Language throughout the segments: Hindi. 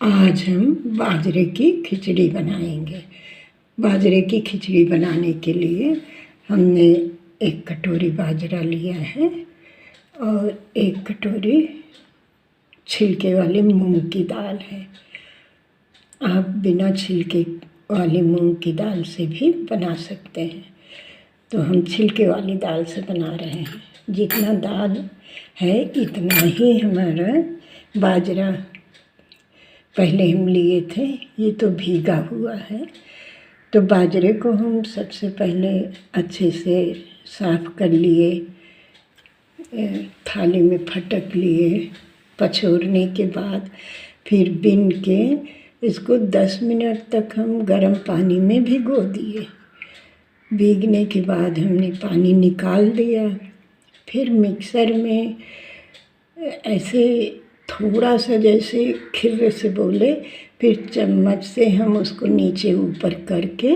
आज हम बाजरे की खिचड़ी बनाएंगे। बाजरे की खिचड़ी बनाने के लिए हमने एक कटोरी बाजरा लिया है और एक कटोरी छिलके वाली मूंग की दाल है। आप बिना छिलके वाली मूंग की दाल से भी बना सकते हैं, तो हम छिलके वाली दाल से बना रहे हैं। जितना दाल है इतना ही हमारा बाजरा पहले हम लिए थे। ये तो भीगा हुआ है, तो बाजरे को हम सबसे पहले अच्छे से साफ़ कर लिए, थाली में फटक लिए। पछोरने के बाद फिर बिन के इसको 10 मिनट तक हम गर्म पानी में भिगो दिए। भीगने के बाद हमने पानी निकाल दिया। फिर मिक्सर में ऐसे थोड़ा सा जैसे खिर्रे से बोले, फिर चम्मच से हम उसको नीचे ऊपर करके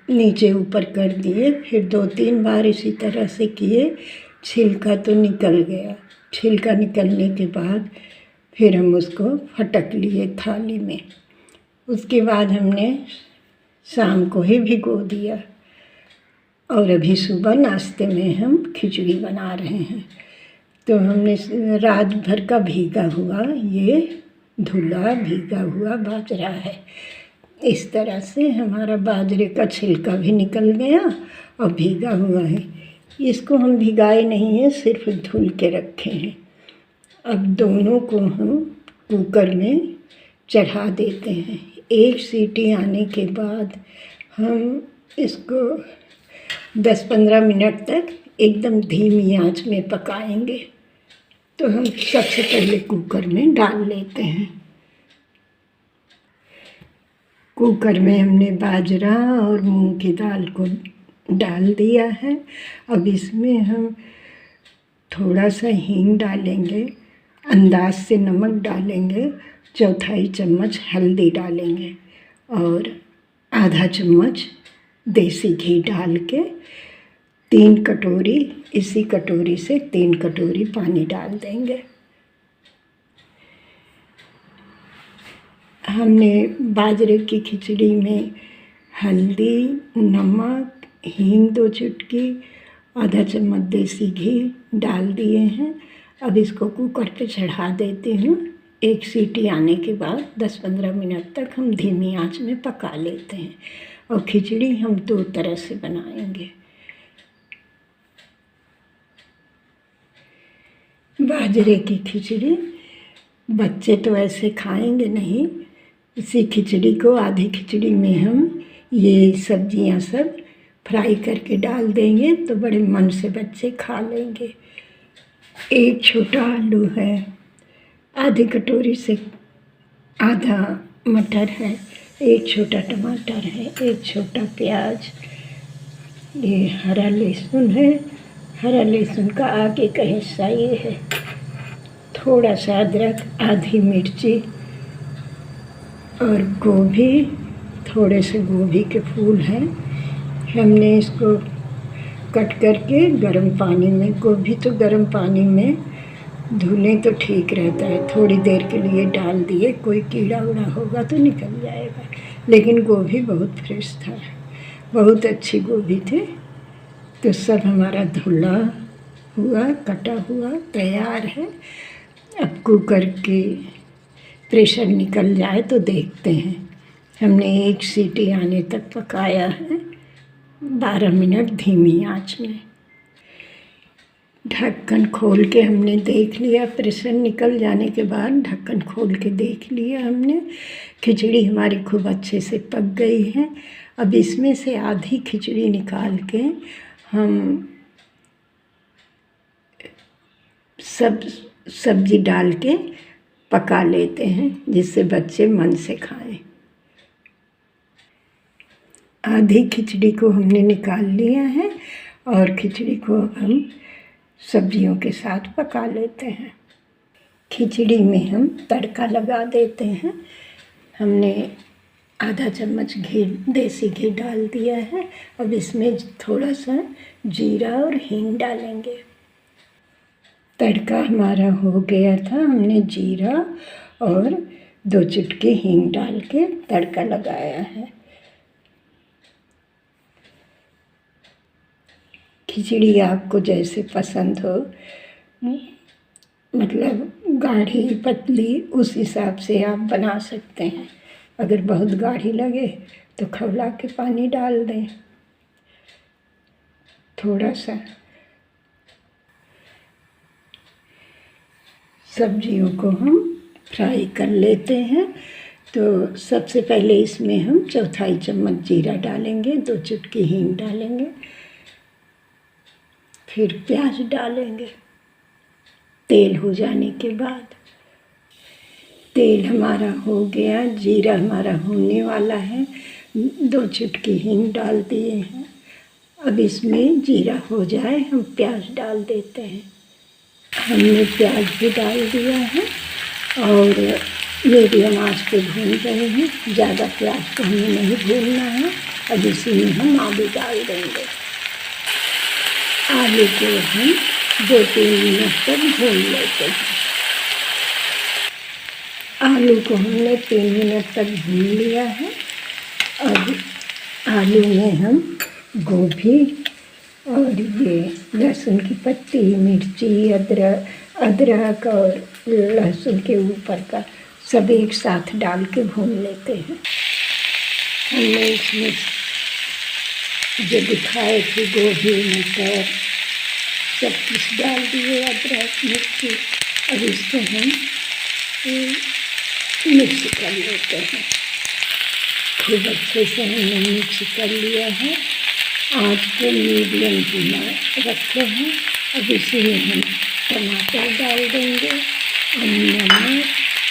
नीचे ऊपर कर दिए। फिर 2-3 बार इसी तरह से किए। छिलका तो निकल गया। छिलका निकलने के बाद फिर हम उसको फटक लिए थाली में। उसके बाद हमने शाम को ही भिगो दिया और अभी सुबह नाश्ते में हम खिचड़ी बना रहे हैं। तो हमने रात भर का भीगा हुआ, ये धुला भीगा हुआ बाजरा है। इस तरह से हमारा बाजरे का छिलका भी निकल गया और भीगा हुआ है। इसको हम भिगाए नहीं हैं, सिर्फ धुल के रखे हैं। अब दोनों को हम कुकर में चढ़ा देते हैं। 1 सीटी आने के बाद हम इसको 10-15 मिनट तक एकदम धीमी आंच में पकाएंगे। तो हम सबसे पहले कुकर में डाल लेते हैं। कुकर में हमने बाजरा और मूंग की दाल को डाल दिया है। अब इसमें हम थोड़ा सा हींग डालेंगे, अंदाज से नमक डालेंगे, 1/4 चम्मच हल्दी डालेंगे और आधा चम्मच देसी घी डाल के 3 कटोरी, इसी कटोरी से 3 कटोरी पानी डाल देंगे। हमने बाजरे की खिचड़ी में हल्दी, नमक, हींग 2 चुटकी, आधा चम्मच देसी घी डाल दिए हैं। अब इसको कुकर पे चढ़ा देती हूँ। 1 सीटी आने के बाद 10-15 मिनट तक हम धीमी आंच में पका लेते हैं। और खिचड़ी हम 2 तरह से बनाएंगे। बाजरे की खिचड़ी बच्चे तो ऐसे खाएंगे नहीं। इसी खिचड़ी को, आधी खिचड़ी में हम ये सब्जियां सब फ्राई करके डाल देंगे तो बड़े मन से बच्चे खा लेंगे। 1 छोटा आलू है, आधी कटोरी से आधा मटर है, 1 छोटा टमाटर है, 1 छोटा प्याज, ये हरा लहसुन है। हरा लहसुन का आगे का हिस्सा ये है। थोड़ा सा अदरक, आधी मिर्ची और गोभी, थोड़े से गोभी के फूल हैं। हमने इसको कट करके गर्म पानी में, गोभी तो गर्म पानी में धुलें तो ठीक रहता है, थोड़ी देर के लिए डाल दिए। कोई कीड़ा उड़ा होगा तो निकल जाएगा, लेकिन गोभी बहुत फ्रेश था, बहुत अच्छी गोभी थी। तो सब हमारा धुला हुआ, कटा हुआ तैयार है। अब कुकर की प्रेशर निकल जाए तो देखते हैं। हमने 1 सीटी आने तक पकाया है, 12 मिनट धीमी आंच में। ढक्कन खोल के हमने देख लिया। प्रेशर निकल जाने के बाद ढक्कन खोल के देख लिया हमने। खिचड़ी हमारी खूब अच्छे से पक गई है। अब इसमें से आधी खिचड़ी निकाल के हम सब सब्जी डाल के पका लेते हैं, जिससे बच्चे मन से खाएं। आधी खिचड़ी को हमने निकाल लिया है और खिचड़ी को हम सब्जियों के साथ पका लेते हैं। खिचड़ी में हम तड़का लगा देते हैं। हमने आधा चम्मच घी, देसी घी डाल दिया है। अब इसमें थोड़ा सा जीरा और हींग डालेंगे। तड़का हमारा हो गया था। हमने जीरा और 2 चुटकी हींग डाल के तड़का लगाया है। खिचड़ी आपको जैसे पसंद हो, मतलब गाढ़ी पतली, उस हिसाब से आप बना सकते हैं। अगर बहुत गाढ़ी लगे तो खौला के पानी डाल दें थोड़ा सा। सब्जियों को हम फ्राई कर लेते हैं। तो सबसे पहले इसमें हम 1/4 चम्मच जीरा डालेंगे, 2 चुटकी हींग डालेंगे, फिर प्याज डालेंगे। तेल हो जाने के बाद, तेल हमारा हो गया, जीरा हमारा होने वाला है, 2 चुटकी हींग डाल दिए हैं। अब इसमें जीरा हो जाए हम प्याज डाल देते हैं। हमने प्याज भी डाल दिया है और मीडियम आंच पे भून रहे हैं। ज़्यादा प्याज को हमें नहीं भूनना है। अब इसी में हम आलू डाल देंगे। आलू को हम 2-3 मिनट तक भून लेते हैं। आलू को हमने 3 मिनट तक भून लिया है। अब आलू में हम गोभी और ये लहसुन की पत्ती, मिर्ची, अदरक और लहसुन के ऊपर का सब एक साथ डाल के भून लेते हैं। हमने इसमें जो दिखाए थे गोभी, मटर सब कुछ डाल दिए, अदरक, मिर्ची। अब इसको हम मिक्स कर लेते हैं। खूब अच्छे से हमने मिक्स कर लिया है। आँच को मीडियम धीमा रखे हैं। अब इसी में हम टमाटर डाल देंगे और नमक,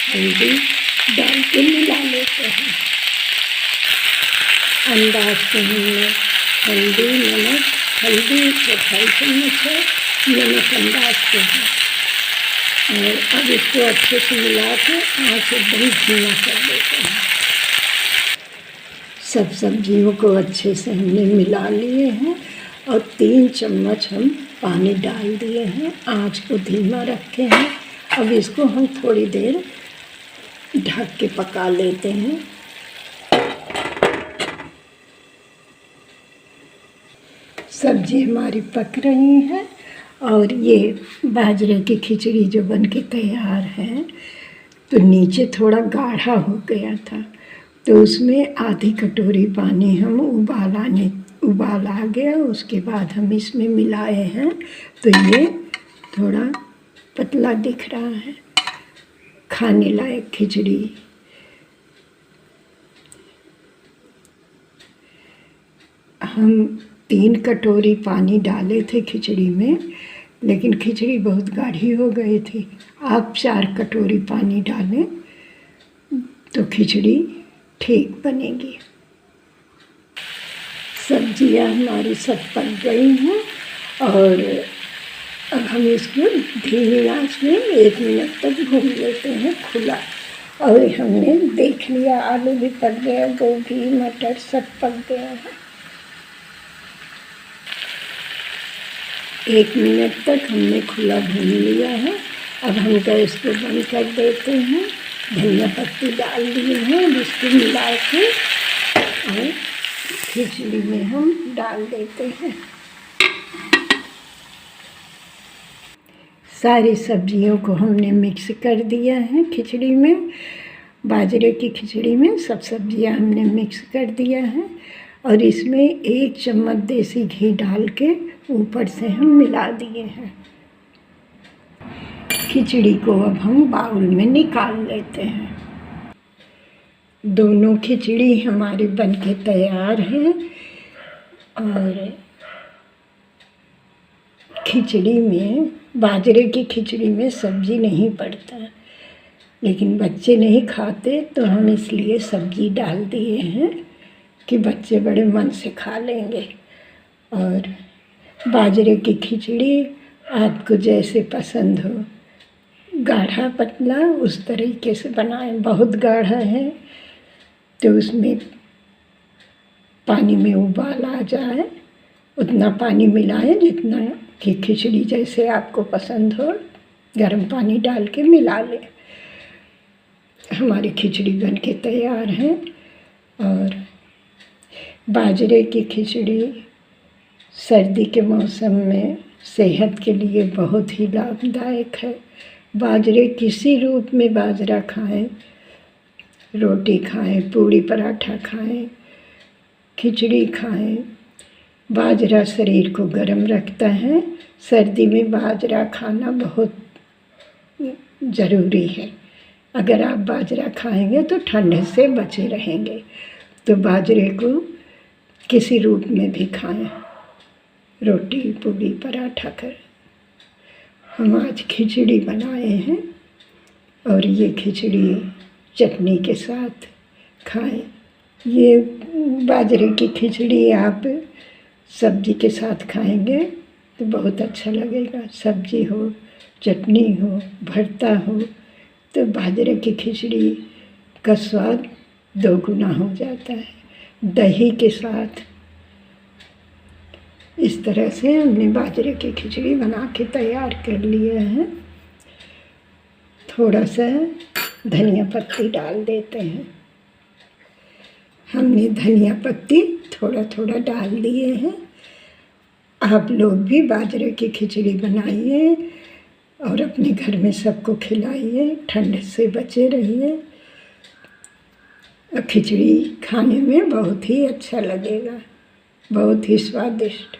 हल्दी डाल के मिला लेते हैं। अंदाज से हमने हल्दी 1/2 चम्मच है, नमक अंदाज से है। और अब इसको अच्छे से मिला के आँच एकदम धीमा कर देते हैं। सब सब्जियों को अच्छे से हमने मिला लिए हैं और 3 चम्मच हम पानी डाल दिए हैं। आँच को धीमा रखे हैं। अब इसको हम थोड़ी देर ढक के पका लेते हैं। सब्जी हमारी पक रही है और ये बाजरे की खिचड़ी जो बन के तैयार है, तो नीचे थोड़ा गाढ़ा हो गया था, तो उसमें आधी कटोरी पानी हम उबाल आ गया। उसके बाद हम इसमें मिलाए हैं तो ये थोड़ा पतला दिख रहा है, खाने लायक खिचड़ी। हम 3 कटोरी पानी डाले थे खिचड़ी में, लेकिन खिचड़ी बहुत गाढ़ी हो गई थी। आप 4 कटोरी पानी डालें तो खिचड़ी ठीक बनेगी। सब्जियां हमारी सब पक गई हैं और अब हम इसको धीमी आंच में 1 मिनट तक भून लेते हैं खुला। और हमने देख लिया आलू भी पक गया, गोभी, मटर सब पक गया है। 1 मिनट तक हमने खुला भून लिया है। अब हम गैस को बंद कर देते हैं। धनिया पत्ती डाल दिए हैं, इसको मिला के और खिचड़ी में हम डाल देते हैं। सारी सब्जियों को हमने मिक्स कर दिया है खिचड़ी में। बाजरे की खिचड़ी में सब सब्जियां हमने मिक्स कर दिया है और इसमें 1 चम्मच देसी घी डाल के ऊपर से हम मिला दिए हैं। खिचड़ी को अब हम बाउल में निकाल लेते हैं। दोनों खिचड़ी हमारी बनके तैयार है और खिचड़ी में, बाजरे की खिचड़ी में सब्ज़ी नहीं पड़ता, लेकिन बच्चे नहीं खाते तो हम इसलिए सब्ज़ी डाल दिए हैं कि बच्चे बड़े मन से खा लेंगे। और बाजरे की खिचड़ी आपको जैसे पसंद हो, गाढ़ा पतला उस तरीके से बनाएं। बहुत गाढ़ा है तो उसमें पानी में उबाल आ जाए उतना पानी मिलाएं जितना कि खिचड़ी जैसे आपको पसंद हो, गर्म पानी डाल के मिला लें। हमारी खिचड़ी बन के तैयार है। और बाजरे की खिचड़ी सर्दी के मौसम में सेहत के लिए बहुत ही लाभदायक है। बाजरे किसी रूप में बाजरा खाएं, रोटी खाएं, पूड़ी पराठा खाएं, खिचड़ी खाएं। बाजरा शरीर को गर्म रखता है। सर्दी में बाजरा खाना बहुत ज़रूरी है। अगर आप बाजरा खाएंगे तो ठंड से बचे रहेंगे। तो बाजरे को किसी रूप में भी खाएं, रोटी पूड़ी पराठा कर। हम आज खिचड़ी बनाए हैं और ये खिचड़ी चटनी के साथ खाएं। ये बाजरे की खिचड़ी आप सब्जी के साथ खाएंगे तो बहुत अच्छा लगेगा। सब्जी हो, चटनी हो, भरता हो, तो बाजरे की खिचड़ी का स्वाद दोगुना हो जाता है। दही के साथ इस तरह से हमने बाजरे की खिचड़ी बना के तैयार कर लिए हैं। थोड़ा सा धनिया पत्ती डाल देते हैं। हमने धनिया पत्ती थोड़ा थोड़ा डाल दिए हैं। आप लोग भी बाजरे की खिचड़ी बनाइए और अपने घर में सबको खिलाइए। ठंड से बचे रहिए। खिचड़ी खाने में बहुत ही अच्छा लगेगा, बहुत ही स्वादिष्ट।